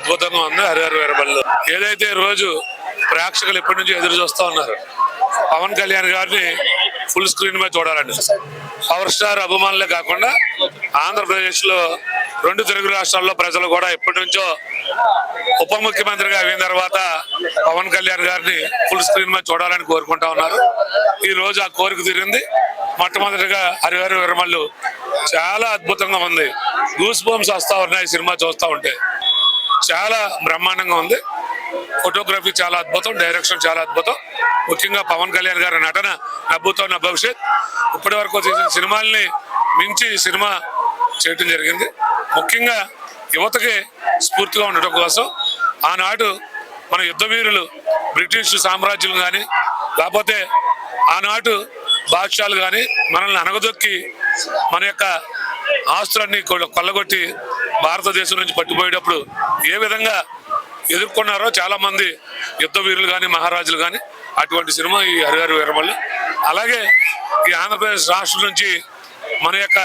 అద్భుతంగా ఉంది. హరిహర వీరమల్లు ఏదైతే రోజు ప్రేక్షకులు ఎప్పటి నుంచి ఎదురు చూస్తూ ఉన్నారు పవన్ కళ్యాణ్ గారిని ఫుల్ స్క్రీన్ మీద చూడాలండి. పవర్ స్టార్ అభిమానులే కాకుండా ఆంధ్రప్రదేశ్ లో 2 తెలుగు రాష్ట్రాల్లో ప్రజలు కూడా ఎప్పటి నుంచో ఉప ముఖ్యమంత్రిగా అయిన తర్వాత పవన్ కళ్యాణ్ గారిని ఫుల్ స్క్రీన్ మీద చూడాలని కోరుకుంటా ఉన్నారు. ఈ రోజు ఆ కోరిక తీరింది. మొట్టమొదటిగా హరిహర వీరమల్లు చాలా అద్భుతంగా ఉంది. గూస్ బంప్స్ వస్తా ఉన్నాయి సినిమా చూస్తూ ఉంటే. చాలా బ్రహ్మాండంగా ఉంది. ఫోటోగ్రఫీ చాలా అద్భుతం, డైరెక్షన్ చాలా అద్భుతం. ముఖ్యంగా పవన్ కళ్యాణ్ గారి నటన నవ్వుతో నా భవిష్యత్. ఇప్పటి వరకు చేసిన సినిమాల్ని మించి సినిమా చేయటం జరిగింది. ముఖ్యంగా యువతకి స్ఫూర్తిగా ఉండటం కోసం ఆనాడు మన యుద్ధ వీరులు బ్రిటిష్ సామ్రాజ్యం కానీ లేకపోతే ఆనాడు బాద్షాలు కానీ మనల్ని అనగదొక్కి మన యొక్క ఆస్తులన్నీ కొల్లగొట్టి భారతదేశం నుంచి పట్టిపోయేటప్పుడు ఏ విధంగా ఎదుర్కొన్నారో చాలా మంది యుద్ధ వీరులు కానీ మహారాజులు కానీ. అటువంటి సినిమా ఈ హరిహర వీరమల్లు. అలాగే ఈ ఆంధ్రప్రదేశ్ రాష్ట్రం నుంచి మన యొక్క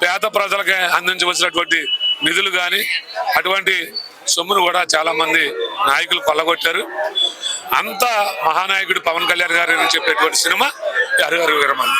పేద ప్రజలకి అందించవలసినటువంటి నిధులు కానీ అటువంటి సొమ్మును కూడా చాలా మంది నాయకులు కొల్లగొట్టారు. అంత మహానాయకుడు పవన్ కళ్యాణ్ గారు అని చెప్పేటువంటి సినిమా హరిహర వీరమల్లు.